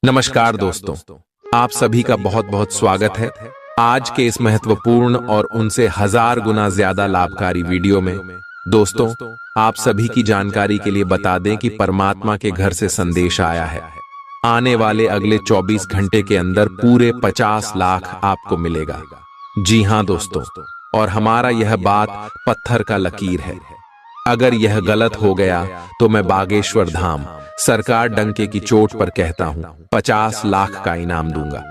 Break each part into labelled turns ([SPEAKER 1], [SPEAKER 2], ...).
[SPEAKER 1] नमस्कार दोस्तों, आप सभी का बहुत बहुत स्वागत है आज के इस महत्वपूर्ण और उनसे 1000 गुना ज्यादा लाभकारी वीडियो में। दोस्तों, आप सभी की जानकारी के लिए बता दें कि परमात्मा के घर से संदेश आया है। आने वाले अगले 24 घंटे के अंदर पूरे 50 लाख आपको मिलेगा। जी हां दोस्तों, और हमारा यह बात पत्थर का लकीर है। अगर यह गलत हो गया तो मैं बागेश्वर धाम सरकार डंके की चोट पर कहता हूं 50 लाख का इनाम दूंगा।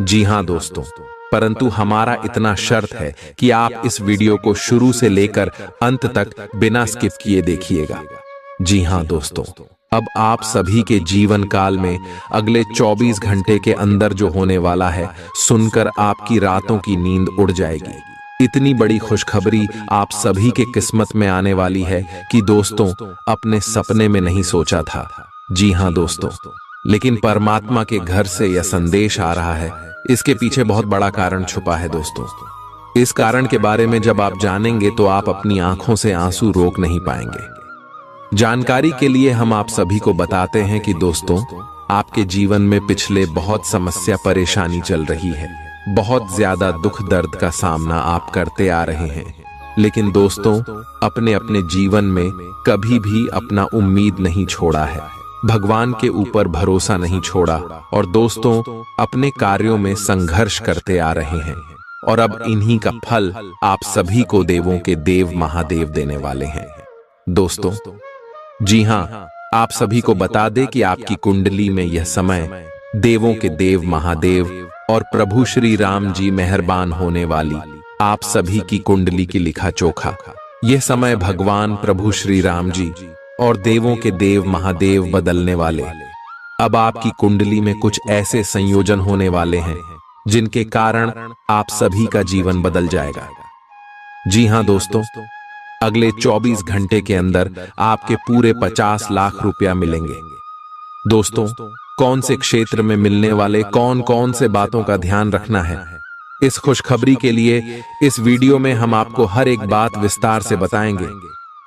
[SPEAKER 1] जी हां दोस्तों, परंतु हमारा इतना शर्त है कि आप इस वीडियो को शुरू से लेकर अंत तक बिना स्किप किए देखिएगा। जी हां दोस्तों, अब आप सभी के जीवन काल में अगले 24 घंटे के अंदर जो होने वाला है, सुनकर आपकी रातों की नींद उड़ जाएगी। इतनी बड़ी खुशखबरी आप सभी के किस्मत में आने वाली है कि दोस्तों अपने सपने में नहीं सोचा था। जी हां दोस्तों, लेकिन परमात्मा के घर से यह संदेश आ रहा है। इसके पीछे बहुत बड़ा कारण छुपा है दोस्तों। इस कारण के बारे में जब आप जानेंगे तो आप अपनी आंखों से आंसू रोक नहीं पाएंगे। जानकारी के लिए हम आप सभी को बताते हैं कि दोस्तों, आपके जीवन में पिछले बहुत समस्या परेशानी चल रही है। बहुत ज्यादा दुख दर्द का सामना आप करते आ रहे हैं, लेकिन दोस्तों अपने अपने जीवन में कभी भी अपना उम्मीद नहीं छोड़ा है, भगवान के ऊपर भरोसा नहीं छोड़ा और दोस्तों अपने कार्यों में संघर्ष करते आ रहे हैं। और अब इन्हीं का फल आप सभी को देवों के देव महादेव देने वाले हैं दोस्तों। जी हां, आप सभी को बता दें कि आपकी कुंडली में यह समय देवों के देव महादेव और प्रभु श्री राम जी मेहरबान होने वाली आप सभी की कुंडली की लिखा चोखा। यह समय भगवान प्रभु श्री राम जी और देवों के देव महादेव बदलने वाले। अब आपकी कुंडली में कुछ ऐसे संयोजन होने वाले हैं जिनके कारण आप सभी का जीवन बदल जाएगा। जी हां दोस्तों, अगले 24 घंटे के अंदर आपके पूरे 50 लाख रुपया मिलेंगे। दोस्तों, कौन से क्षेत्र में मिलने वाले कौन कौन से बातों का ध्यान रखना है, इस खुशखबरी के लिए इस वीडियो में हम आपको हर एक बात विस्तार से बताएंगे।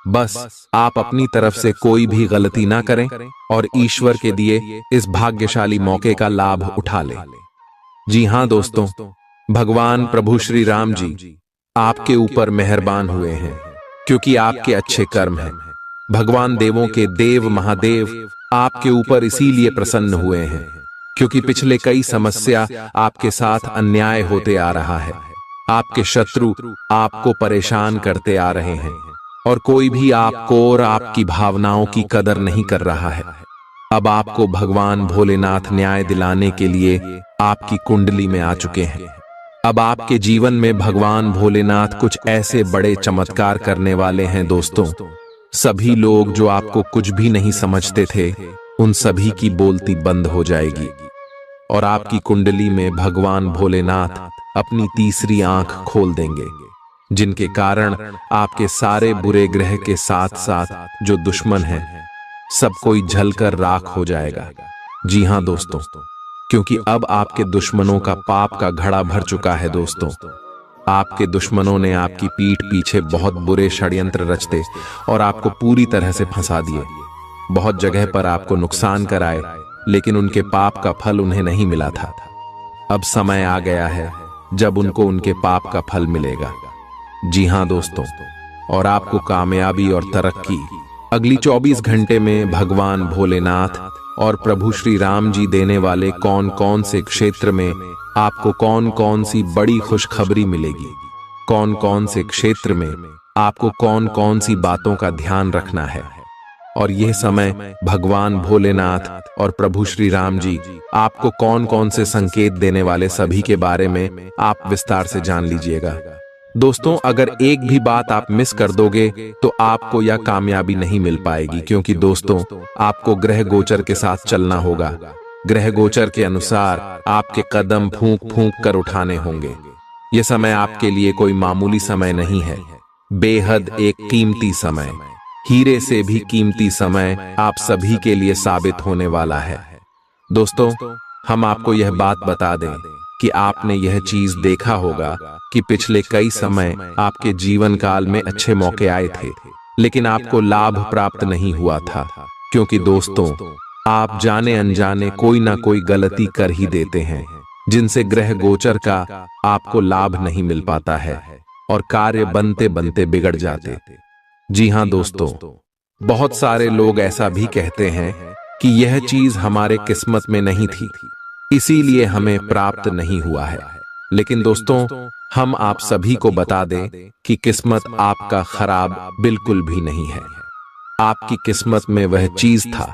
[SPEAKER 1] बस आप अपनी तरफ से कोई भी गलती ना करें और ईश्वर के दिए इस भाग्यशाली मौके का लाभ उठा लें। जी हां दोस्तों, भगवान प्रभु श्री राम जी आपके ऊपर मेहरबान हुए हैं क्योंकि आपके अच्छे कर्म हैं। भगवान देवों के देव महादेव आपके ऊपर इसीलिए प्रसन्न हुए हैं क्योंकि पिछले कई समस्या आपके साथ अन्याय होते आ रहा है। आपके शत्रु आपको परेशान करते आ रहे हैं और कोई भी आपको और आपकी भावनाओं की कदर नहीं कर रहा है। अब आपको भगवान भोलेनाथ न्याय दिलाने के लिए आपकी कुंडली में आ चुके हैं। अब आपके जीवन में भगवान भोलेनाथ कुछ ऐसे बड़े चमत्कार करने वाले हैं दोस्तों। सभी लोग जो आपको कुछ भी नहीं समझते थे, उन सभी की बोलती बंद हो जाएगी और आपकी कुंडली में भगवान भोलेनाथ अपनी तीसरी आंख खोल देंगे, जिनके कारण आपके सारे बुरे ग्रह के साथ साथ जो दुश्मन हैं, सब कोई जलकर राख हो जाएगा। जी हां दोस्तों, क्योंकि अब आपके दुश्मनों का पाप का घड़ा भर चुका है दोस्तों। आपके दुश्मनों ने आपकी पीठ पीछे बहुत बुरे षड्यंत्र रचते और आपको पूरी तरह से फंसा दिए। बहुत जगह पर आपको नुकसान कराए, लेकिन उनके पाप का फल उन्हें नहीं मिला था। अब समय आ गया है जब उनको उनके पाप का फल मिलेगा। जी हां दोस्तों, और आपको कामयाबी और तरक्की अगली 24 घंटे में भगवान भोलेनाथ और प्रभु श्री राम जी देने वाले कौन कौन से क्षेत्र में आपको कौन कौन सी बड़ी खुशखबरी मिलेगी, कौन कौन से क्षेत्र में आपको कौन कौन सी बातों का ध्यान रखना है। और यह समय भगवान भोलेनाथ और प्रभु श्री राम जी आपको कौन कौन से संकेत देने वाले, सभी के बारे में आप विस्तार से जान लीजिएगा। दोस्तों, अगर एक भी बात आप मिस कर दोगे तो आपको यह कामयाबी नहीं मिल पाएगी, क्योंकि दोस्तों आपको ग्रह गोचर के साथ चलना होगा। ग्रह गोचर के अनुसार आपके कदम फूंक फूंक कर उठाने होंगे। यह समय आपके लिए कोई मामूली समय नहीं है, बेहद एक कीमती समय, हीरे से भी कीमती समय आप सभी के लिए साबित होने वाला है। दोस्तों, हम आपको यह बात बता दें कि आपने यह चीज देखा होगा कि पिछले कई समय आपके जीवन काल में अच्छे मौके आए थे, लेकिन आपको लाभ प्राप्त नहीं हुआ था, क्योंकि दोस्तों आप जाने अनजाने कोई ना कोई गलती कर ही देते हैं, जिनसे ग्रह गोचर का आपको लाभ नहीं मिल पाता है और कार्य बनते बनते बिगड़ जाते। जी हां दोस्तों, बहुत सारे लोग ऐसा भी कहते हैं कि यह चीज हमारे किस्मत में नहीं थी, इसीलिए हमें प्राप्त नहीं हुआ है। लेकिन दोस्तों, हम आप सभी को बता दें कि किस्मत आपका खराब बिल्कुल भी नहीं है। आपकी किस्मत में वह चीज था,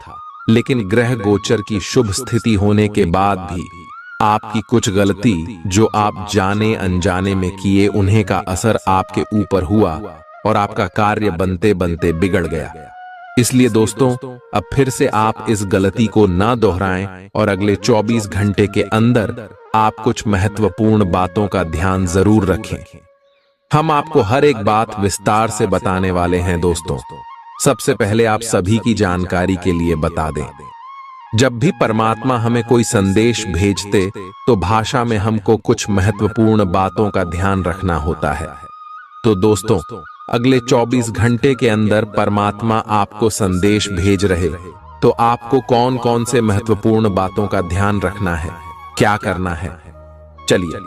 [SPEAKER 1] लेकिन ग्रह गोचर की शुभ स्थिति होने के बाद भी आपकी कुछ गलती जो आप जाने अनजाने में किए, उन्हें का असर आपके ऊपर हुआ और आपका कार्य बनते बनते बिगड़ गया। इसलिए दोस्तों, अब फिर से आप इस गलती को ना दोहराएं और अगले 24 घंटे के अंदर आप कुछ महत्वपूर्ण बातों का ध्यान जरूर रखें। हम आपको हर एक बात विस्तार से बताने वाले हैं दोस्तों। सबसे पहले आप सभी की जानकारी के लिए बता दें, जब भी परमात्मा हमें कोई संदेश भेजते तो भाषा में हमको कुछ महत्वपूर्ण बातों का ध्यान रखना होता है। तो दोस्तों, अगले 24 घंटे के अंदर परमात्मा आपको संदेश भेज रहे, तो आपको कौन कौन से महत्वपूर्ण बातों का ध्यान रखना है, क्या करना है, चलिए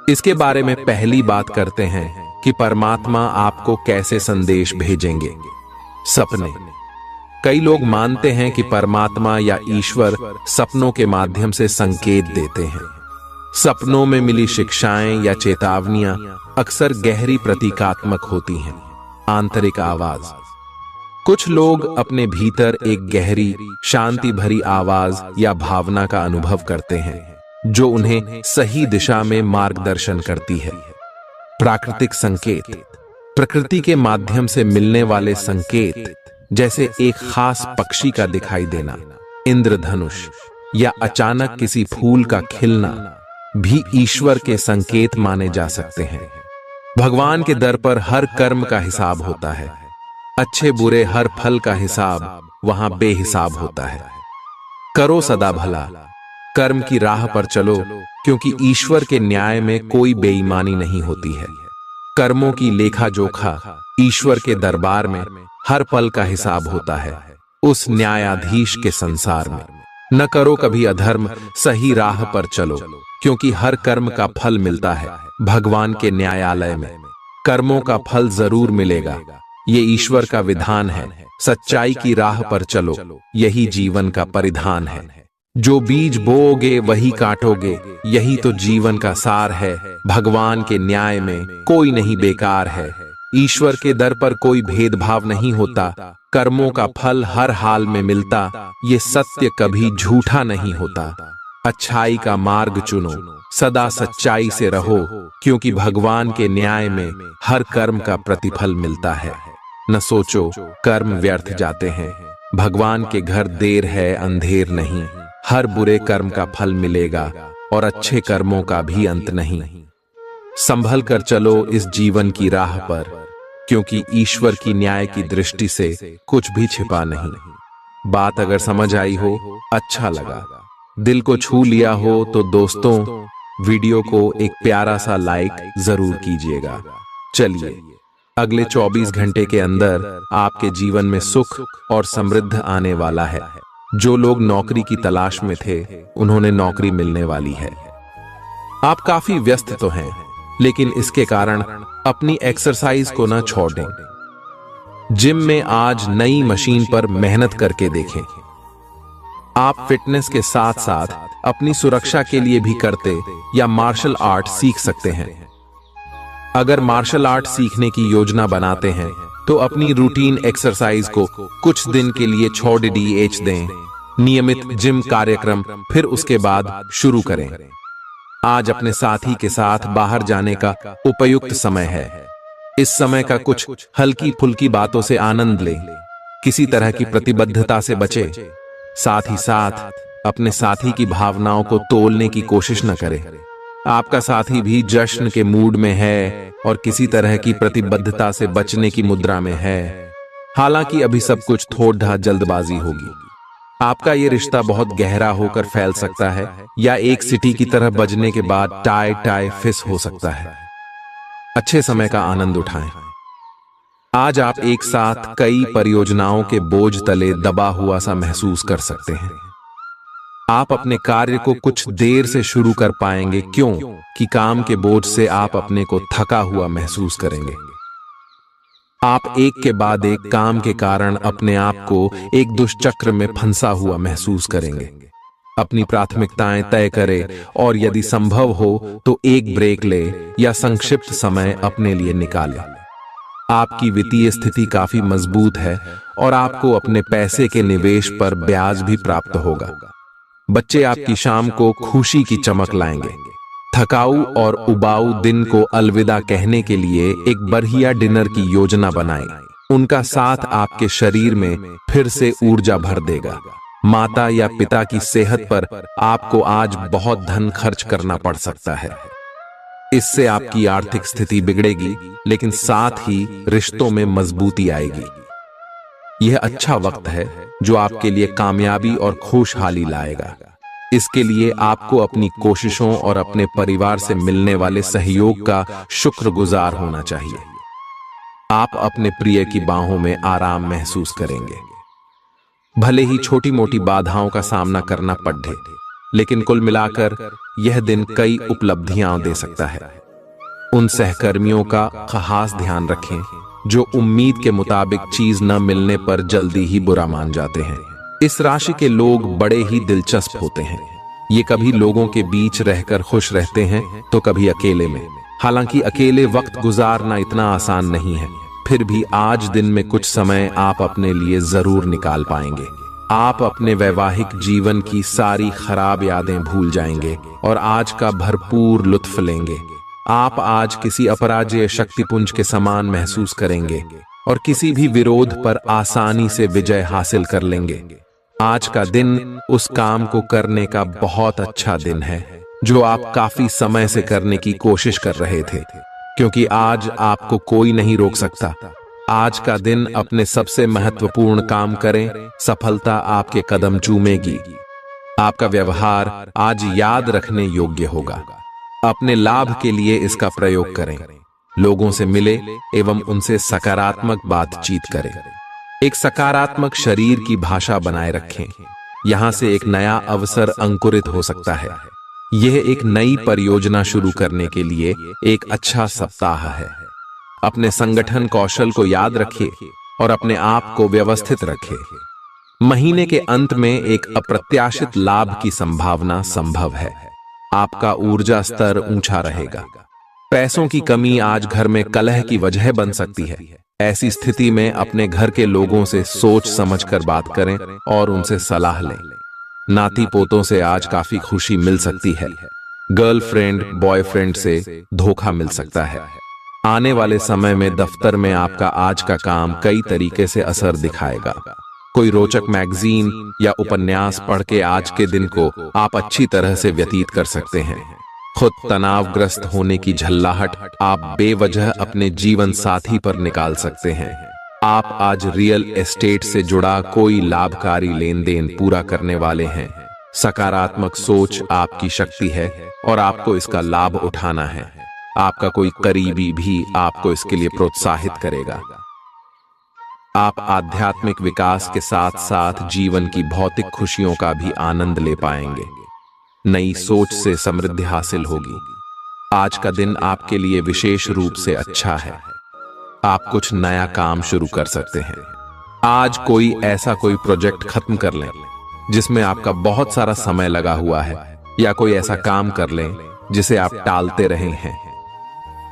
[SPEAKER 1] इसके बारे में पहली बात करते हैं कि परमात्मा आपको कैसे संदेश भेजेंगे। सपने। कई लोग मानते हैं कि परमात्मा या ईश्वर सपनों के माध्यम से संकेत देते हैं। सपनों में मिली शिक्षाएं या चेतावनियां अक्सर गहरी प्रतीकात्मक होती हैं। आंतरिक आवाज। कुछ लोग अपने भीतर एक गहरी शांति भरी आवाज या भावना का अनुभव करते हैं, जो उन्हें सही दिशा में मार्गदर्शन करती है। प्राकृतिक संकेत। प्रकृति के माध्यम से मिलने वाले संकेत, जैसे एक खास पक्षी का दिखाई देना, इंद्रधनुष या अचानक किसी फूल का खिलना, भी ईश्वर के संकेत माने जा सकते हैं। भगवान के दर पर हर कर्म का हिसाब होता है। अच्छे बुरे हर फल का हिसाब वहां बेहिसाब होता है। करो सदा भला, कर्म की राह पर चलो, क्योंकि ईश्वर के न्याय में कोई बेईमानी नहीं होती है। कर्मों की लेखा जोखा ईश्वर के दरबार में हर पल का हिसाब होता है, उस न्यायाधीश के संसार में। न करो कभी अधर्म, सही राह पर चलो, क्योंकि हर कर्म का फल मिलता है भगवान के न्यायालय में। कर्मों का फल जरूर मिलेगा, ये ईश्वर का विधान है। सच्चाई की राह पर चलो, यही जीवन का परिधान है। जो बीज बोओगे वही काटोगे, यही तो जीवन का सार है। भगवान के न्याय में कोई नहीं बेकार है। ईश्वर के दर पर कोई भेदभाव नहीं होता। कर्मों का फल हर हाल में मिलता, ये सत्य कभी झूठा नहीं होता। अच्छाई का मार्ग चुनो, सदा सच्चाई से रहो, क्योंकि भगवान के न्याय में हर कर्म का प्रतिफल मिलता है। न सोचो कर्म व्यर्थ जाते हैं, भगवान के घर देर है अंधेर नहीं। हर बुरे कर्म का फल मिलेगा और अच्छे कर्मों का भी अंत नहीं। संभल कर चलो इस जीवन की राह पर, क्योंकि ईश्वर की न्याय की दृष्टि से कुछ भी छिपा नहीं। बात अगर समझ आई हो, अच्छा लगा, दिल को छू लिया हो, तो दोस्तों वीडियो को एक प्यारा सा लाइक जरूर कीजिएगा। चलिए, अगले 24 घंटे के अंदर आपके जीवन में सुख और समृद्धि आने वाला है। जो लोग नौकरी की तलाश में थे, उन्होंने नौकरी मिलने वाली है। आप काफी व्यस्त तो हैं, लेकिन इसके कारण अपनी एक्सरसाइज को ना छोड़ दें। जिम में आज नई मशीन पर मेहनत करके देखें। आप फिटनेस के साथ साथ अपनी सुरक्षा के लिए भी करते या मार्शल आर्ट सीख सकते हैं। अगर मार्शल आर्ट सीखने की योजना बनाते हैं, तो अपनी रूटीन एक्सरसाइज को कुछ दिन के लिए छोड़ दें। नियमित जिम कार्यक्रम फिर उसके बाद शुरू करें। आज अपने साथी के साथ बाहर जाने का उपयुक्त समय है। इस समय का कुछ हल्की फुल्की बातों से आनंद लें, किसी तरह की प्रतिबद्धता से बचें। साथ ही साथ अपने साथी की भावनाओं को तोलने की कोशिश न करें। आपका साथी भी जश्न के मूड में है और किसी तरह की प्रतिबद्धता से बचने की मुद्रा में है। हालांकि अभी सब कुछ थोड़ा जल्दबाजी होगी। आपका ये रिश्ता बहुत गहरा होकर फैल सकता है, या एक सिटी की तरह बजने के बाद टाई फिस हो सकता है। अच्छे समय का आनंद उठाएं। आज आप एक साथ कई परियोजनाओं के बोझ तले दबा हुआ सा महसूस कर सकते हैं। आप अपने कार्य को कुछ देर से शुरू कर पाएंगे, क्यों कि काम के बोझ से आप अपने को थका हुआ महसूस करेंगे। आप एक के बाद एक काम के कारण अपने आप को एक दुष्चक्र में फंसा हुआ महसूस करेंगे। अपनी प्राथमिकताएं तय करें और यदि संभव हो तो एक ब्रेक ले या संक्षिप्त समय अपने लिए निकालें। आपकी वित्तीय स्थिति काफी मजबूत है और आपको अपने पैसे के निवेश पर ब्याज भी प्राप्त होगा। बच्चे आपकी शाम को खुशी की चमक लाएंगे। थकाऊ और उबाऊ दिन को अलविदा कहने के लिए एक बढ़िया डिनर की योजना बनाएं। उनका साथ आपके शरीर में फिर से ऊर्जा भर देगा। माता या पिता की सेहत पर आपको आज बहुत धन खर्च करना पड़ सकता है। इससे आपकी आर्थिक स्थिति बिगड़ेगी, लेकिन साथ ही रिश्तों में मजबूती आएगी। यह अच्छा वक्त है जो आपके लिए कामयाबी और खुशहाली लाएगा। इसके लिए आपको अपनी कोशिशों और अपने परिवार से मिलने वाले सहयोग का शुक्रगुजार होना चाहिए। आप अपने प्रिय की बाहों में आराम महसूस करेंगे। भले ही छोटी मोटी बाधाओं का सामना करना पड़े, लेकिन कुल मिलाकर यह दिन कई उपलब्धियां दे सकता है। उन सहकर्मियों का खास ध्यान रखें जो उम्मीद के मुताबिक चीज न मिलने पर जल्दी ही बुरा मान जाते हैं। इस राशि के लोग बड़े ही दिलचस्प होते हैं। ये कभी लोगों के बीच रहकर खुश रहते हैं तो कभी अकेले में। हालांकि अकेले वक्त गुजारना इतना आसान नहीं है, फिर भी आज दिन में कुछ समय आप अपने लिए जरूर निकाल पाएंगे। आप अपने वैवाहिक जीवन की सारी खराब यादें भूल जाएंगे और आज का भरपूर लुत्फ लेंगे। आप आज किसी अपराजेय शक्तिपुंज के समान महसूस करेंगे और किसी भी विरोध पर आसानी से विजय हासिल कर लेंगे। आज का दिन उस काम को करने का बहुत अच्छा दिन है जो आप काफी समय से करने की कोशिश कर रहे थे, क्योंकि आज आपको कोई नहीं रोक सकता। आज का दिन अपने सबसे महत्वपूर्ण काम करें, सफलता आपके कदम चूमेगी। आपका व्यवहार आज याद रखने योग्य होगा। अपने लाभ के लिए इसका प्रयोग करें। लोगों से मिले एवं उनसे सकारात्मक बातचीत करें। एक सकारात्मक शरीर की भाषा बनाए रखें। यहां से एक नया अवसर अंकुरित हो सकता है। यह एक नई परियोजना शुरू करने के लिए एक अच्छा सप्ताह है। अपने संगठन कौशल को याद रखिए और अपने आप को व्यवस्थित रखें। महीने के अंत में एक अप्रत्याशित लाभ की संभावना संभव है। आपका ऊर्जा स्तर ऊंचा रहेगा। पैसों की कमी आज घर में कलह की वजह बन सकती है। ऐसी स्थिति में अपने घर के लोगों से सोच समझकर बात करें और उनसे सलाह लें। नाती पोतों से आज काफी खुशी मिल सकती है। गर्लफ्रेंड बॉयफ्रेंड से धोखा मिल सकता है। आने वाले समय में दफ्तर में आपका आज का काम कई तरीके से असर दिखाएगा। कोई रोचक मैगजीन या उपन्यास पढ़ के आज के दिन को आप अच्छी तरह से व्यतीत कर सकते हैं। खुद तनावग्रस्त होने की झल्लाहट आप बेवजह अपने जीवन साथी पर निकाल सकते हैं। आप आज रियल एस्टेट से जुड़ा कोई लाभकारी लेन देन पूरा करने वाले हैं। सकारात्मक सोच आपकी शक्ति है और आपको इसका लाभ उठाना है। आपका कोई करीबी भी आपको इसके लिए प्रोत्साहित करेगा। आप आध्यात्मिक विकास के साथ साथ जीवन की भौतिक खुशियों का भी आनंद ले पाएंगे। नई सोच से समृद्धि हासिल होगी। आज का दिन आपके लिए विशेष रूप से अच्छा है। आप कुछ नया काम शुरू कर सकते हैं। आज कोई प्रोजेक्ट खत्म कर लें जिसमें आपका बहुत सारा समय लगा हुआ है, या कोई ऐसा काम कर लें जिसे आप टालते रहे हैं।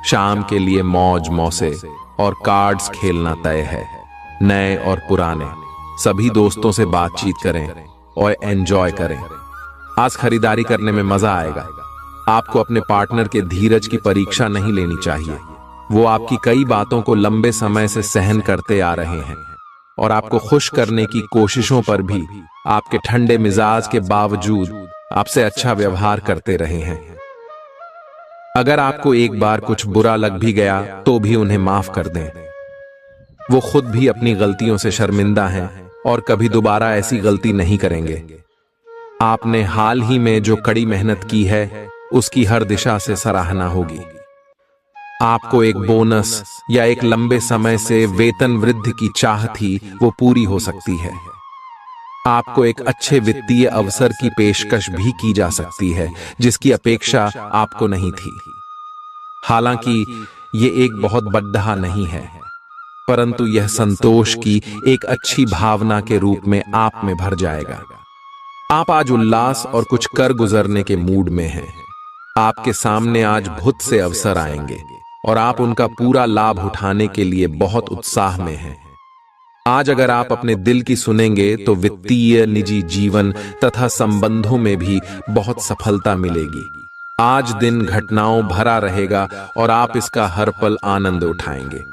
[SPEAKER 1] शाम के लिए मौज मौसे और कार्ड्स खेलना तय है। नए और पुराने सभी दोस्तों से बातचीत करें और एंजॉय करें। आज खरीदारी करने में मजा आएगा। आपको अपने पार्टनर के धीरज की परीक्षा नहीं लेनी चाहिए। वो आपकी कई बातों को लंबे समय से सहन करते आ रहे हैं और आपको खुश करने की कोशिशों पर भी आपके ठंडे मिजाज के बावजूद आपसे अच्छा व्यवहार करते रहे हैं। अगर आपको एक बार कुछ बुरा लग भी गया तो भी उन्हें माफ कर दें। वो खुद भी अपनी गलतियों से शर्मिंदा हैं और कभी दोबारा ऐसी गलती नहीं करेंगे। आपने हाल ही में जो कड़ी मेहनत की है उसकी हर दिशा से सराहना होगी। आपको एक बोनस या एक लंबे समय से वेतन वृद्धि की चाह थी, वो पूरी हो सकती है। आपको एक अच्छे वित्तीय अवसर की पेशकश भी की जा सकती है जिसकी अपेक्षा आपको नहीं थी। हालांकि ये एक बहुत बड़ा नहीं है, परंतु यह संतोष की एक अच्छी भावना के रूप में आप में भर जाएगा। आप आज उल्लास और कुछ कर गुजरने के मूड में हैं। आपके सामने आज बहुत से अवसर आएंगे और आप उनका पूरा लाभ उठाने के लिए बहुत उत्साह में हैं। आज अगर आप अपने दिल की सुनेंगे तो वित्तीय, निजी जीवन तथा संबंधों में भी बहुत सफलता मिलेगी। आज दिन घटनाओं भरा रहेगा और आप इसका हर पल आनंद उठाएंगे।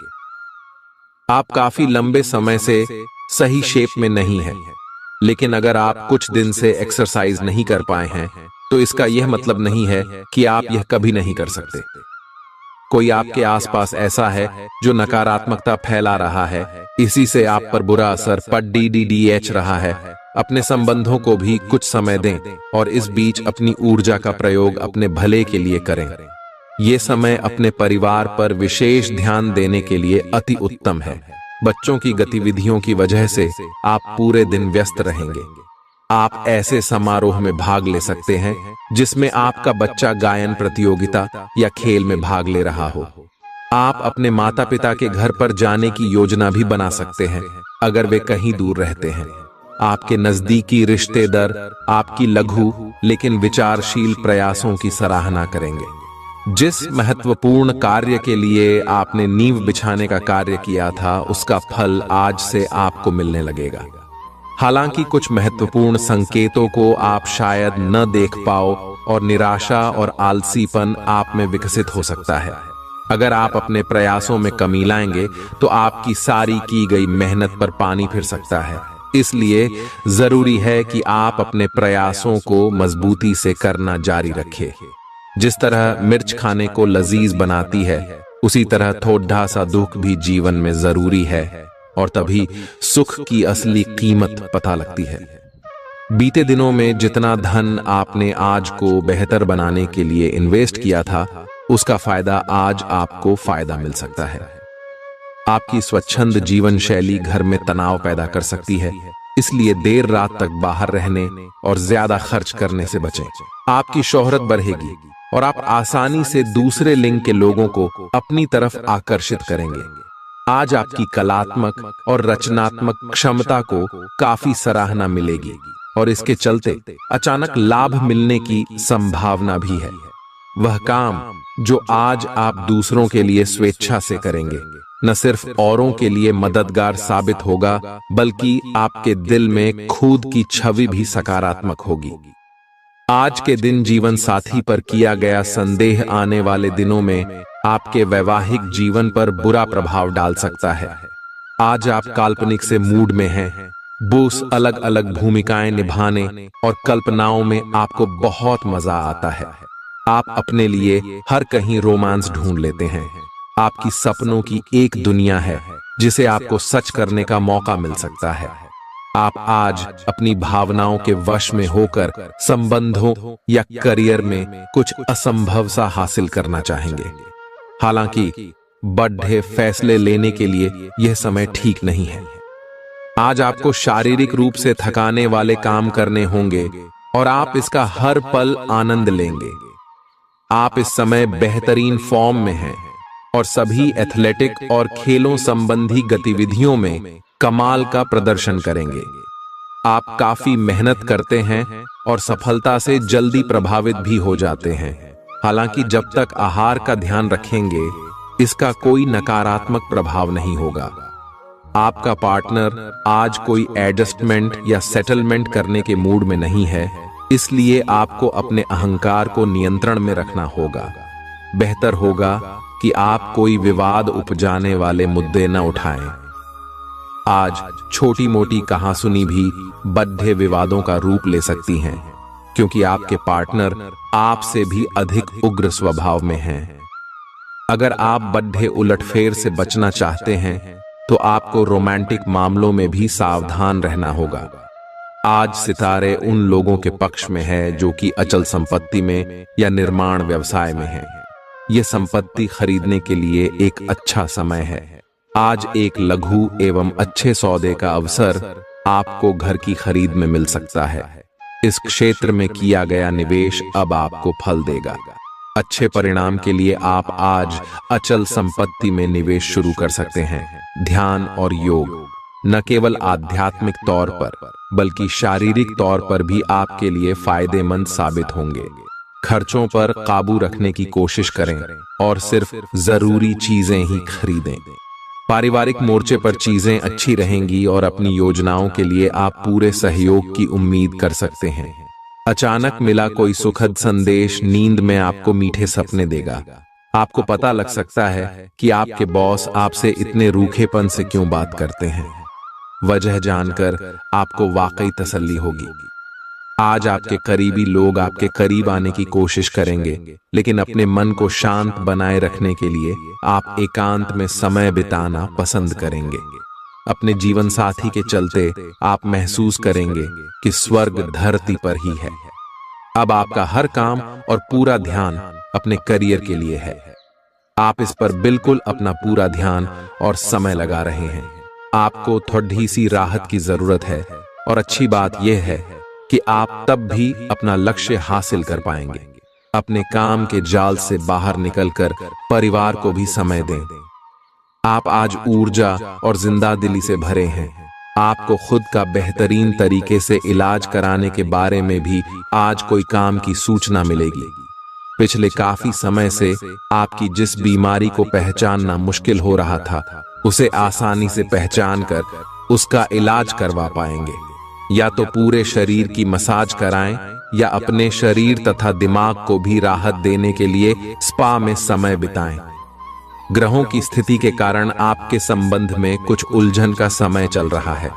[SPEAKER 1] आप काफी लंबे समय से सही शेप में नहीं हैं, लेकिन अगर आप कुछ दिन से एक्सरसाइज नहीं कर पाए हैं तो इसका यह मतलब नहीं है कि आप यह कभी नहीं कर सकते। कोई आपके आसपास ऐसा है जो नकारात्मकता फैला रहा है, इसी से आप पर बुरा असर पड़ रहा है। अपने संबंधों को भी कुछ समय दें और इस बीच अपनी ऊर्जा का प्रयोग अपने भले के लिए करें। ये समय अपने परिवार पर विशेष ध्यान देने के लिए अति उत्तम है। बच्चों की गतिविधियों की वजह से आप पूरे दिन व्यस्त रहेंगे। आप ऐसे समारोह में भाग ले सकते हैं जिसमें आपका बच्चा गायन प्रतियोगिता या खेल में भाग ले रहा हो। आप अपने माता पिता के घर पर जाने की योजना भी बना सकते हैं अगर वे कहीं दूर रहते हैं। आपके नजदीकी रिश्तेदार आपकी लघु लेकिन विचारशील प्रयासों की सराहना करेंगे। जिस महत्वपूर्ण कार्य के लिए आपने नींव बिछाने का कार्य किया था, उसका फल आज से आपको मिलने लगेगा। हालांकि कुछ महत्वपूर्ण संकेतों को आप शायद न देख पाओ और निराशा और आलसीपन आप में विकसित हो सकता है। अगर आप अपने प्रयासों में कमी लाएंगे तो आपकी सारी की गई मेहनत पर पानी फिर सकता है। इसलिए जरूरी है कि आप अपने प्रयासों को मजबूती से करना जारी रखें। जिस तरह मिर्च खाने को लजीज बनाती है, उसी तरह थोड़ा सा दुख भी जीवन में जरूरी है और तभी सुख की असली कीमत पता लगती है। बीते दिनों में जितना धन आपने आज को बेहतर बनाने के लिए इन्वेस्ट किया था, उसका फायदा आज आपको फायदा मिल सकता है। आपकी स्वच्छंद जीवन शैली घर में तनाव पैदा कर सकती है, इसलिए देर रात तक बाहर रहने और ज्यादा खर्च करने से बचें। आपकी शोहरत बढ़ेगी और आप आसानी से दूसरे लिंग के लोगों को अपनी तरफ आकर्षित करेंगे। आज आपकी कलात्मक और रचनात्मक क्षमता को काफी सराहना मिलेगी और इसके चलते अचानक लाभ मिलने की संभावना भी है। वह काम जो आज आप दूसरों के लिए स्वेच्छा से करेंगे, न सिर्फ औरों के लिए मददगार साबित होगा, बल्कि आपके दिल में खुद की छवि भी सकारात्मक होगी। आज के दिन जीवन साथी पर किया गया संदेह आने वाले दिनों में आपके वैवाहिक जीवन पर बुरा प्रभाव डाल सकता है। आज आप काल्पनिक से मूड में हैं, बोस अलग अलग भूमिकाएं निभाने और कल्पनाओं में आपको बहुत मजा आता है। आप अपने लिए हर कहीं रोमांस ढूंढ लेते हैं। आपकी सपनों की एक दुनिया है जिसे आपको सच करने का मौका मिल सकता है। आप आज अपनी भावनाओं के वश में होकर संबंधों या करियर में कुछ असंभव सा हासिल करना चाहेंगे। हालांकि बड़े फैसले लेने के लिए यह समय ठीक नहीं है। आज आपको शारीरिक रूप से थकाने वाले काम करने होंगे और आप इसका हर पल आनंद लेंगे। आप इस समय बेहतरीन फॉर्म में हैं और सभी एथलेटिक और खेलों संबंधी गतिविधियों में कमाल का प्रदर्शन करेंगे। आप काफी मेहनत करते हैं और सफलता से जल्दी प्रभावित भी हो जाते हैं। हालांकि जब तक आहार का ध्यान रखेंगे, इसका कोई नकारात्मक प्रभाव नहीं होगा। आपका पार्टनर आज कोई एडजस्टमेंट या सेटलमेंट करने के मूड में नहीं है, इसलिए आपको अपने अहंकार को नियंत्रण में रखना होगा। बेहतर होगा कि आप कोई विवाद उपजाने वाले मुद्दे न उठाएं। आज छोटी मोटी कहासुनी भी बड़े विवादों का रूप ले सकती हैं, क्योंकि आपके पार्टनर आपसे भी अधिक उग्र स्वभाव में हैं। अगर आप बड़े उलटफेर से बचना चाहते हैं तो आपको रोमांटिक मामलों में भी सावधान रहना होगा। आज सितारे उन लोगों के पक्ष में है जो कि अचल संपत्ति में या निर्माण व्यवसाय में हैं। ये संपत्ति खरीदने के लिए एक अच्छा समय है। आज एक लघु एवं अच्छे सौदे का अवसर आपको घर की खरीद में मिल सकता है। इस क्षेत्र में किया गया निवेश अब आपको फल देगा। अच्छे परिणाम के लिए आप आज अचल संपत्ति में निवेश शुरू कर सकते हैं। ध्यान और योग न केवल आध्यात्मिक तौर पर बल्कि शारीरिक तौर पर भी आपके लिए फायदेमंद साबित होंगे। खर्चों पर काबू रखने की कोशिश करें और सिर्फ जरूरी चीजें ही खरीदें। पारिवारिक मोर्चे पर चीजें अच्छी रहेंगी और अपनी योजनाओं के लिए आप पूरे सहयोग की उम्मीद कर सकते हैं। अचानक मिला कोई सुखद संदेश नींद में आपको मीठे सपने देगा। आपको पता लग सकता है कि आपके बॉस आपसे इतने रूखेपन से क्यों बात करते हैं। वजह जानकर आपको वाकई तसल्ली होगी। आज आपके करीबी लोग आपके करीब आने की कोशिश करेंगे, लेकिन अपने मन को शांत बनाए रखने के लिए आप एकांत में समय बिताना पसंद करेंगे। अपने जीवन साथी के चलते आप महसूस करेंगे कि स्वर्ग धरती पर ही है। अब आपका हर काम और पूरा ध्यान अपने करियर के लिए है। आप इस पर बिल्कुल अपना पूरा ध्यान और समय लगा रहे हैं। आपको थोड़ी सी राहत की जरूरत है और अच्छी बात यह है कि आप तब भी अपना लक्ष्य हासिल कर पाएंगे। अपने काम के जाल से बाहर निकलकर परिवार को भी समय दें। आप आज ऊर्जा और जिंदादिली से भरे हैं। आपको खुद का बेहतरीन तरीके से इलाज कराने के बारे में भी आज कोई काम की सूचना मिलेगी। पिछले काफी समय से आपकी जिस बीमारी को पहचानना मुश्किल हो रहा था, उसे आसानी से पहचान कर उसका इलाज करवा पाएंगे। या तो पूरे शरीर की मसाज कराएं या अपने शरीर तथा दिमाग को भी राहत देने के लिए स्पा में समय बिताएं। ग्रहों की स्थिति के कारण आपके संबंध में कुछ उलझन का समय चल रहा है।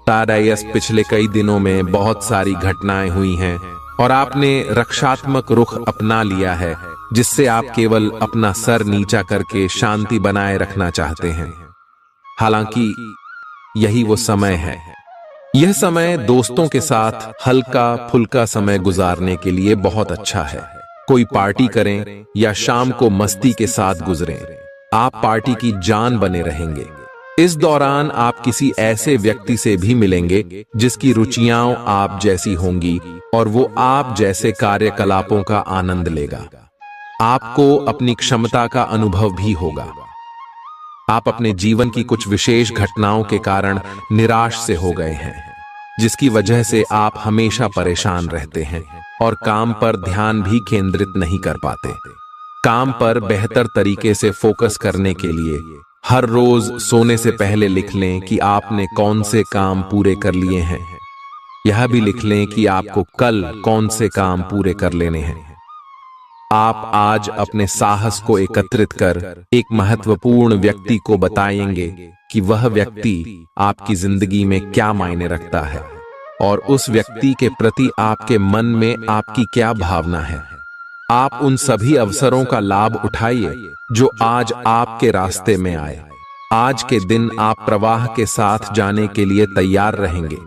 [SPEAKER 1] तारायस पिछले कई दिनों में बहुत सारी घटनाएं हुई हैं और आपने रक्षात्मक रुख अपना लिया है, जिससे आप केवल अपना सर नीचा करके शांति बनाए रखना चाहते हैं। हालांकि यही वो समय है। यह समय दोस्तों के साथ हल्का फुल्का समय गुजारने के लिए बहुत अच्छा है। कोई पार्टी करें या शाम को मस्ती के साथ गुजरें। आप पार्टी की जान बने रहेंगे। इस दौरान आप किसी ऐसे व्यक्ति से भी मिलेंगे जिसकी रुचियां आप जैसी होंगी और वो आप जैसे कार्यकलापों का आनंद लेगा। आपको अपनी क्षमता का अनुभव भी होगा। आप अपने जीवन की कुछ विशेष घटनाओं के कारण निराश से हो गए हैं, जिसकी वजह से आप हमेशा परेशान रहते हैं और काम पर ध्यान भी केंद्रित नहीं कर पाते। काम पर बेहतर तरीके से फोकस करने के लिए हर रोज सोने से पहले लिख लें कि आपने कौन से काम पूरे कर लिए हैं। यह भी लिख लें कि आपको कल कौन से काम पूरे कर लेने हैं। आप आज अपने साहस को एकत्रित कर एक महत्वपूर्ण व्यक्ति को बताएंगे कि वह व्यक्ति आपकी जिंदगी में क्या मायने रखता है और उस व्यक्ति के प्रति आपके मन में आपकी क्या भावना है। आप उन सभी अवसरों का लाभ उठाइए जो आज आपके रास्ते में आए। आज के दिन आप प्रवाह के साथ जाने के लिए तैयार रहेंगे।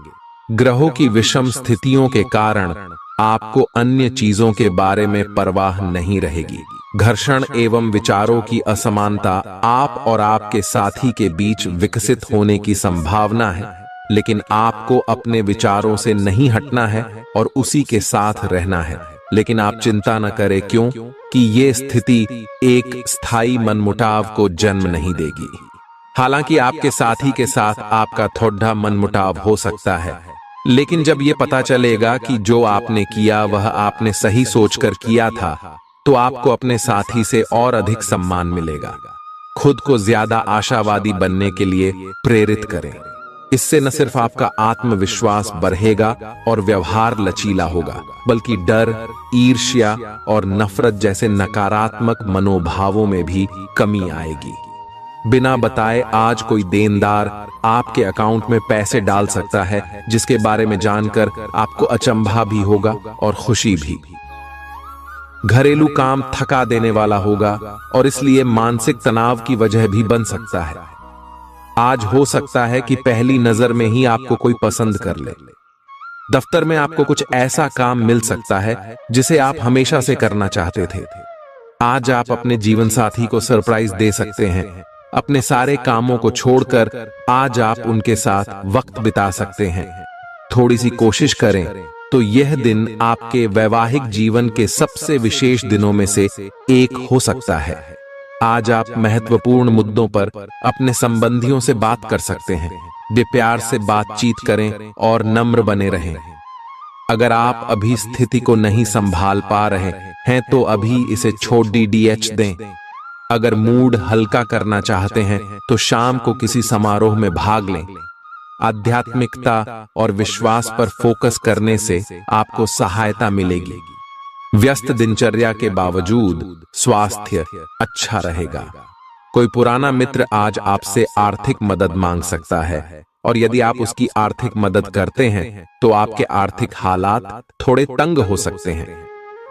[SPEAKER 1] ग्रहों की विषम स्थितियों के कारण आपको अन्य चीजों के बारे में परवाह नहीं रहेगी। घर्षण एवं विचारों की असमानता आप और आपके साथी के बीच विकसित होने की संभावना है, लेकिन आपको अपने विचारों से नहीं हटना है और उसी के साथ रहना है। लेकिन आप चिंता न करें, क्यों कि ये स्थिति एक स्थायी मनमुटाव को जन्म नहीं देगी। हालांकि आपके साथी के साथ आपका थोड़ा मनमुटाव हो सकता है, लेकिन जब ये पता चलेगा कि जो आपने किया वह आपने सही सोचकर किया था, तो आपको अपने साथी से और अधिक सम्मान मिलेगा। खुद को ज्यादा आशावादी बनने के लिए प्रेरित करें। इससे न सिर्फ आपका आत्मविश्वास बढ़ेगा और व्यवहार लचीला होगा, बल्कि डर, ईर्ष्या और नफरत जैसे नकारात्मक मनोभावों में भी कमी आएगी। बिना बताए आज कोई देनदार आपके अकाउंट में पैसे डाल सकता है, जिसके बारे में जानकर आपको अचंभा भी होगा और खुशी भी। घरेलू काम थका देने वाला होगा और इसलिए मानसिक तनाव की वजह भी बन सकता है। आज हो सकता है कि पहली नजर में ही आपको कोई पसंद कर ले। दफ्तर में आपको कुछ ऐसा काम मिल सकता है जिसे आप हमेशा से करना चाहते थे। आज आप अपने जीवन साथी को सरप्राइज दे सकते हैं। अपने सारे कामों को छोड़कर आज आप उनके साथ वक्त बिता सकते हैं। थोड़ी सी कोशिश करें तो यह दिन आपके वैवाहिक जीवन के सबसे विशेष दिनों में से एक हो सकता है। आज आप महत्वपूर्ण मुद्दों पर अपने संबंधियों से बात कर सकते हैं। वे प्यार से बातचीत करें और नम्र बने रहें। अगर आप अभी स्थिति को नहीं संभाल पा रहे हैं तो अभी इसे छोड़ DDH दें। अगर मूड हल्का करना चाहते हैं तो शाम को किसी समारोह में भाग लें। आध्यात्मिकता और विश्वास पर फोकस करने से आपको सहायता मिलेगी। व्यस्त दिनचर्या के बावजूद स्वास्थ्य अच्छा रहेगा। कोई पुराना मित्र आज आपसे आर्थिक मदद मांग सकता है और यदि आप उसकी आर्थिक मदद करते हैं तो आपके आर्थिक हालात थोड़े तंग हो सकते हैं।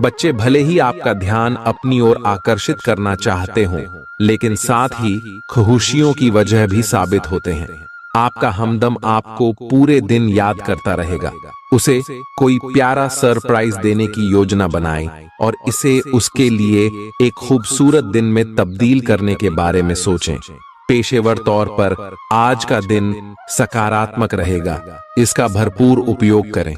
[SPEAKER 1] बच्चे भले ही आपका ध्यान अपनी ओर आकर्षित करना चाहते हों, लेकिन साथ ही खुशियों की वजह भी साबित होते हैं। आपका हमदम आपको पूरे दिन याद करता रहेगा। उसे कोई प्यारा सरप्राइज देने की योजना बनाएं और इसे उसके लिए एक खूबसूरत दिन में तब्दील करने के बारे में सोचें। पेशेवर तौर पर आज का दिन सकारात्मक रहेगा। इसका भरपूर उपयोग करें।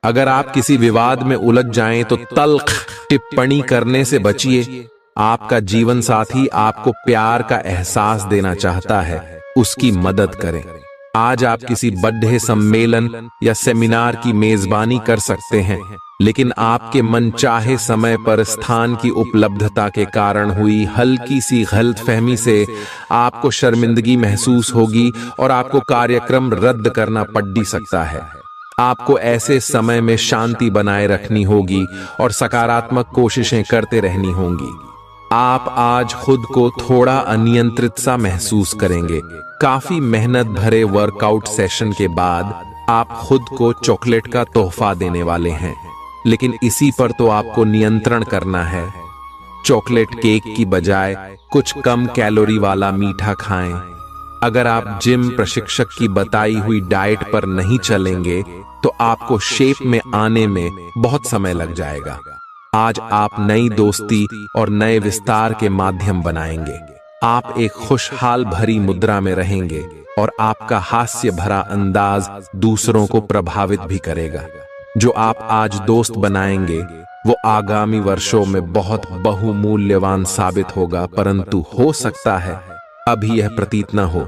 [SPEAKER 1] अगर आप किसी विवाद में उलझ जाएं तो तल्ख टिप्पणी करने से बचिए। आपका जीवन साथी आपको प्यार का एहसास देना चाहता है, उसकी मदद करें। आज आप किसी बर्थडे सम्मेलन या सेमिनार की मेजबानी कर सकते हैं, लेकिन आपके मनचाहे समय पर स्थान की उपलब्धता के कारण हुई हल्की सी गलतफहमी से आपको शर्मिंदगी महसूस होगी और आपको कार्यक्रम रद्द करना पड़ सकता है। आपको ऐसे समय में शांति बनाए रखनी होगी और सकारात्मक कोशिशें करते रहनी होंगी। आप आज खुद को थोड़ा अनियंत्रित सा महसूस करेंगे। काफी मेहनत भरे वर्कआउट सेशन के बाद आप खुद को चॉकलेट का तोहफा देने वाले हैं, लेकिन इसी पर तो आपको नियंत्रण करना है। चॉकलेट केक की बजाय कुछ कम कैलोरी वाला मीठा खाएं। अगर आप जिम प्रशिक्षक की बताई हुई डाइट पर नहीं चलेंगे तो आपको शेप में आने में बहुत समय लग जाएगा। आज आप नई दोस्ती और नए विस्तार के माध्यम बनाएंगे। आप एक खुशहाल भरी मुद्रा में रहेंगे और आपका हास्य भरा अंदाज दूसरों को प्रभावित भी करेगा। जो आप आज दोस्त बनाएंगे वो आगामी वर्षों में बहुत बहुमूल्यवान साबित होगा, परंतु हो सकता है अभी यह प्रतीत न हो।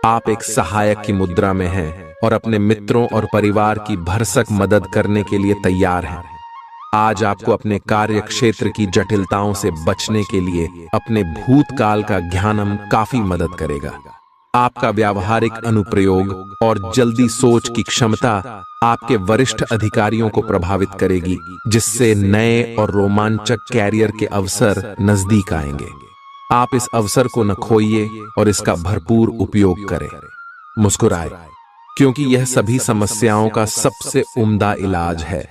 [SPEAKER 1] आप एक सहायक की मुद्रा में हैं और अपने मित्रों और परिवार की भरसक मदद करने के लिए तैयार हैं। आज आपको अपने कार्य क्षेत्र की जटिलताओं से बचने के लिए अपने भूतकाल का ज्ञानम काफी मदद करेगा। आपका व्यावहारिक अनुप्रयोग और जल्दी सोच की क्षमता आपके वरिष्ठ अधिकारियों को प्रभावित करेगी, जिससे नए और रोमांचक कैरियर के अवसर नजदीक आएंगे। आप इस अवसर को न खोइए और इसका भरपूर उपयोग करें। मुस्कुराए, क्योंकि यह सभी समस्याओं का सबसे उम्दा इलाज है।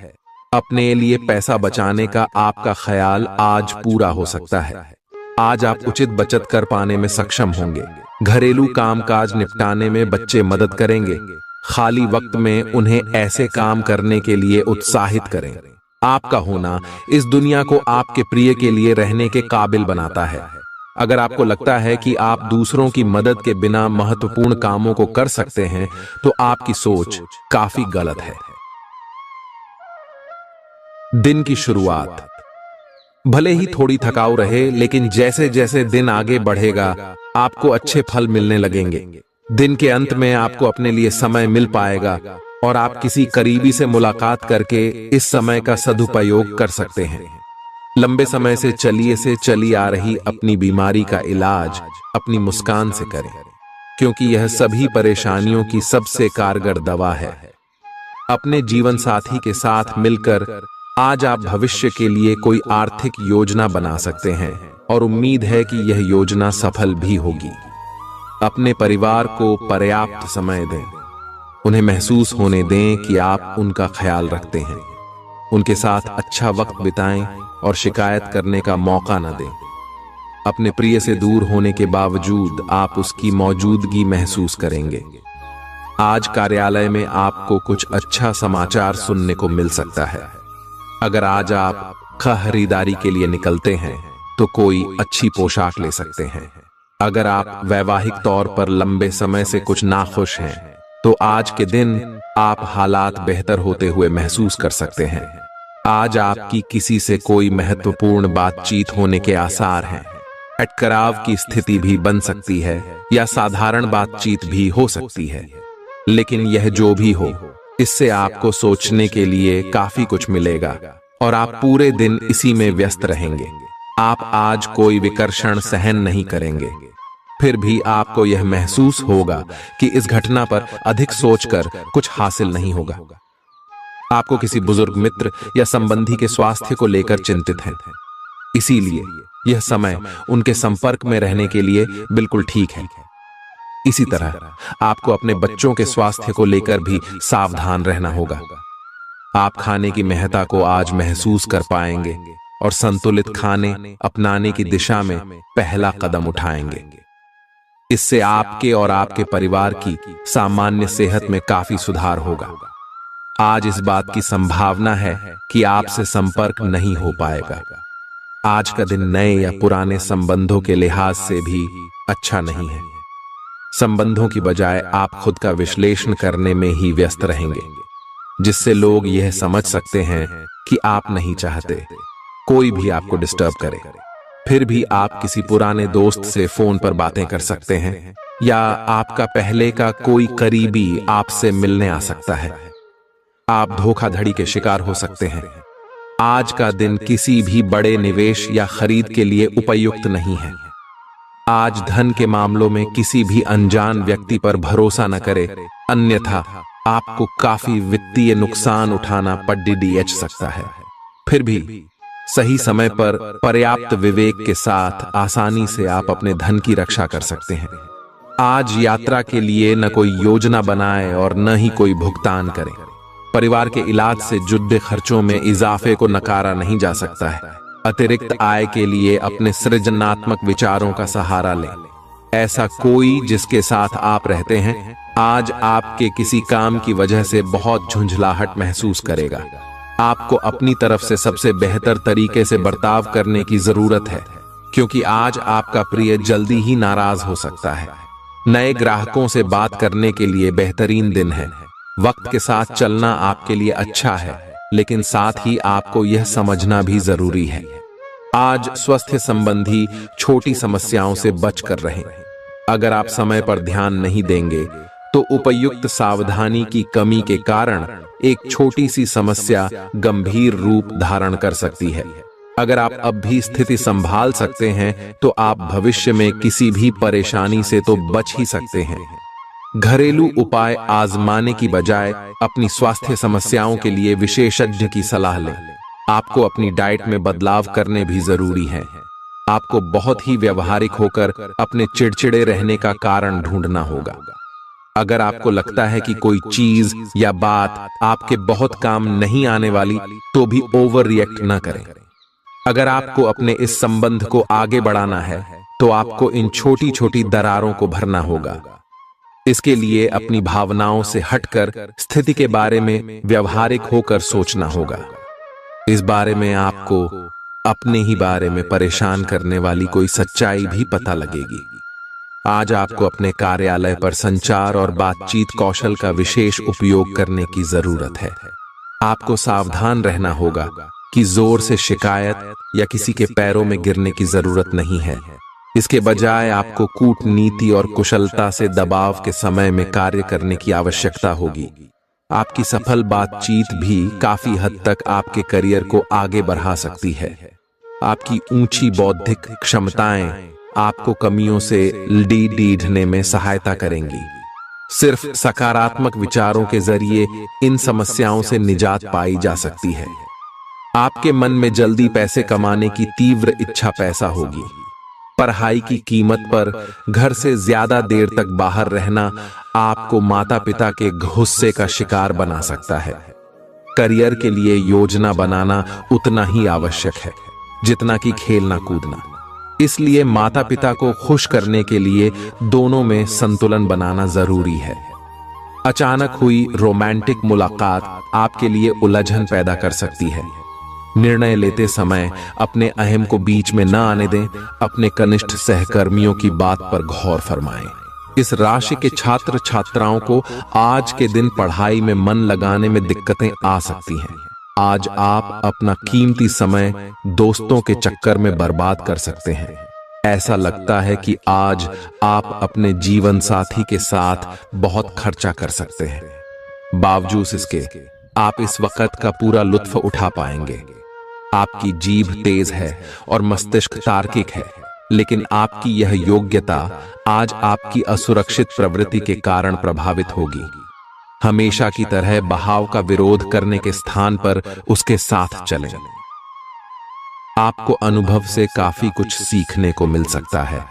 [SPEAKER 1] अपने लिए पैसा बचाने का आपका ख्याल आज पूरा हो सकता है। आज आप उचित बचत कर पाने में सक्षम होंगे। घरेलू कामकाज निपटाने में बच्चे मदद करेंगे। खाली वक्त में उन्हें ऐसे काम करने के लिए उत्साहित करें। आपका होना इस दुनिया को आपके प्रिय के लिए रहने के काबिल बनाता है। अगर आपको लगता है कि आप दूसरों की मदद के बिना महत्वपूर्ण कामों को कर सकते हैं तो आपकी सोच काफी गलत है। दिन की शुरुआत भले ही थोड़ी थकाऊ रहे, लेकिन जैसे जैसे दिन आगे बढ़ेगा आपको अच्छे फल मिलने लगेंगे। दिन के अंत में आपको अपने लिए समय मिल पाएगा और आप किसी करीबी से मुलाकात करके इस समय का सदुपयोग कर सकते हैं। लंबे समय से चली आ रही अपनी बीमारी का इलाज अपनी मुस्कान से करें, क्योंकि यह सभी परेशानियों की सबसे कारगर दवा है। अपने जीवन साथी के साथ मिलकर आज आप भविष्य के लिए कोई आर्थिक योजना बना सकते हैं और उम्मीद है कि यह योजना सफल भी होगी। अपने परिवार को पर्याप्त समय दें। उन्हें महसूस होने दें कि आप उनका ख्याल रखते हैं। उनके साथ अच्छा वक्त बिताएं और शिकायत करने का मौका न दें। अपने प्रिय से दूर होने के बावजूद आप उसकी मौजूदगी महसूस करेंगे। आज कार्यालय में आपको कुछ अच्छा समाचार सुनने को मिल सकता है। अगर आज आप खरीदारी के लिए निकलते हैं तो कोई अच्छी पोशाक ले सकते हैं। अगर आप वैवाहिक तौर पर लंबे समय से कुछ नाखुश हैं, तो आज के दिन आप हालात बेहतर होते हुए महसूस कर सकते हैं। आज आपकी किसी से कोई महत्वपूर्ण बातचीत होने के आसार हैं। अटकराव की स्थिति भी बन सकती है या साधारण बातचीत भी हो सकती है, लेकिन यह जो भी हो, इससे आपको सोचने के लिए काफी कुछ मिलेगा और आप पूरे दिन इसी में व्यस्त रहेंगे। आप आज कोई विकर्षण सहन नहीं करेंगे। फिर भी आपको यह महसूस होगा कि इस घटना पर अधिक सोचकर कुछ हासिल नहीं होगा। आपको किसी बुजुर्ग मित्र या संबंधी के स्वास्थ्य को लेकर चिंतित हैं, इसीलिए यह समय उनके संपर्क में रहने के लिए बिल्कुल ठीक है। इसी तरह आपको अपने बच्चों के स्वास्थ्य को लेकर भी सावधान रहना होगा। आप खाने की महत्ता को आज महसूस कर पाएंगे और संतुलित खाने अपनाने की दिशा में पहला कदम उठाएंगे। इससे आपके और आपके परिवार की सामान्य सेहत में काफी सुधार होगा। आज इस बात की संभावना है कि आपसे संपर्क नहीं हो पाएगा। आज का दिन नए या पुराने संबंधों के लिहाज से भी अच्छा नहीं है। संबंधों की बजाय आप खुद का विश्लेषण करने में ही व्यस्त रहेंगे, जिससे लोग यह समझ सकते हैं कि आप नहीं चाहते कोई भी आपको डिस्टर्ब करे। फिर भी आप किसी पुराने दोस्त से फोन पर बातें कर सकते हैं या आपका पहले का कोई करीबी आपसे मिलने आ सकता है। आप धोखाधड़ी के शिकार हो सकते हैं। आज का दिन किसी भी बड़े निवेश या खरीद के लिए उपयुक्त नहीं है। आज धन के मामलों में किसी भी अनजान व्यक्ति पर भरोसा न करें, अन्यथा आपको काफी वित्तीय नुकसान उठाना पड़ सकता है। फिर भी सही समय पर पर्याप्त विवेक के साथ आसानी से आप अपने धन की रक्षा कर सकते हैं। आज यात्रा के लिए न कोई योजना बनाएं और न ही कोई भुगतान करें। परिवार के इलाज से जुड़े खर्चों में इजाफे को नकारा नहीं जा सकता है। अतिरिक्त आय के लिए अपने सृजनात्मक विचारों का सहारा लें। ऐसा कोई जिसके साथ आप रहते हैं आज आपके किसी काम की वजह से बहुत झुंझलाहट महसूस करेगा। आपको अपनी तरफ से सबसे बेहतर तरीके से बर्ताव करने की जरूरत है, क्योंकि आज आपका प्रिय जल्दी ही नाराज हो सकता है। नए ग्राहकों से बात करने के लिए बेहतरीन दिन है। वक्त के साथ चलना आपके लिए अच्छा है, लेकिन साथ ही आपको यह समझना भी जरूरी है। आज स्वास्थ्य संबंधी छोटी समस्याओं से बचकर रहें। अगर आप समय पर ध्यान नहीं देंगे तो उपयुक्त सावधानी की कमी के कारण एक छोटी सी समस्या गंभीर रूप धारण कर सकती है। अगर आप अब भी स्थिति संभाल सकते हैं तो आप भविष्य में किसी भी परेशानी से तो बच ही सकते हैं। घरेलू उपाय आजमाने की बजाय अपनी स्वास्थ्य समस्याओं के लिए विशेषज्ञ की सलाह लें। आपको अपनी डाइट में बदलाव करने भी जरूरी है। आपको बहुत ही व्यवहारिक होकर अपने चिड़चिड़े रहने का कारण ढूंढना होगा। अगर आपको लगता है कि कोई चीज या बात आपके बहुत काम नहीं आने वाली, तो भी ओवर रिएक्ट न करें। अगर आपको अपने इस संबंध को आगे बढ़ाना है तो आपको इन छोटी छोटी दरारों को भरना होगा। इसके लिए अपनी भावनाओं से हटकर स्थिति के बारे में व्यवहारिक होकर सोचना होगा। इस बारे में आपको अपने ही बारे में परेशान करने वाली कोई सच्चाई भी पता लगेगी। आज आपको अपने कार्यालय पर संचार और बातचीत कौशल का विशेष उपयोग करने की जरूरत है। आपको सावधान रहना होगा कि जोर से शिकायत या किसी के पैरों में गिरने की जरूरत नहीं है। इसके बजाय आपको कूटनीति और कुशलता से दबाव के समय में कार्य करने की आवश्यकता होगी। आपकी सफल बातचीत भी काफी हद तक आपके करियर को आगे बढ़ा सकती है। आपकी ऊंची बौद्धिक क्षमताएं आपको कमियों से ढीढ़ने में सहायता करेंगी। सिर्फ सकारात्मक विचारों के जरिए इन समस्याओं से निजात पाई जा सकती है। आपके मन में जल्दी पैसे कमाने की तीव्र इच्छा पैदा होगी। पढ़ाई की कीमत पर घर से ज्यादा देर तक बाहर रहना आपको माता पिता के गुस्से का शिकार बना सकता है। करियर के लिए योजना बनाना उतना ही आवश्यक है जितना कि खेलना कूदना। इसलिए माता पिता को खुश करने के लिए दोनों में संतुलन बनाना जरूरी है। अचानक हुई रोमांटिक मुलाकात आपके लिए उलझन पैदा कर सकती है। निर्णय लेते समय अपने अहम को बीच में न आने दें। अपने कनिष्ठ सहकर्मियों की बात पर गौर फरमाएं। इस राशि के छात्र छात्राओं को आज के दिन पढ़ाई में मन लगाने में दिक्कतें आ सकती हैं। आज आप अपना कीमती समय दोस्तों के चक्कर में बर्बाद कर सकते हैं। ऐसा लगता है कि आज आप अपने जीवन साथी के साथ बहुत खर्चा कर सकते हैं। बावजूद इसके आप इस वक्त का पूरा लुत्फ उठा पाएंगे। आपकी जीभ तेज है और मस्तिष्क तार्किक है, लेकिन आपकी यह योग्यता आज आपकी असुरक्षित प्रवृत्ति के कारण प्रभावित होगी। हमेशा की तरह बहाव का विरोध करने के स्थान पर उसके साथ चलें। आपको अनुभव से काफी कुछ सीखने को मिल सकता है।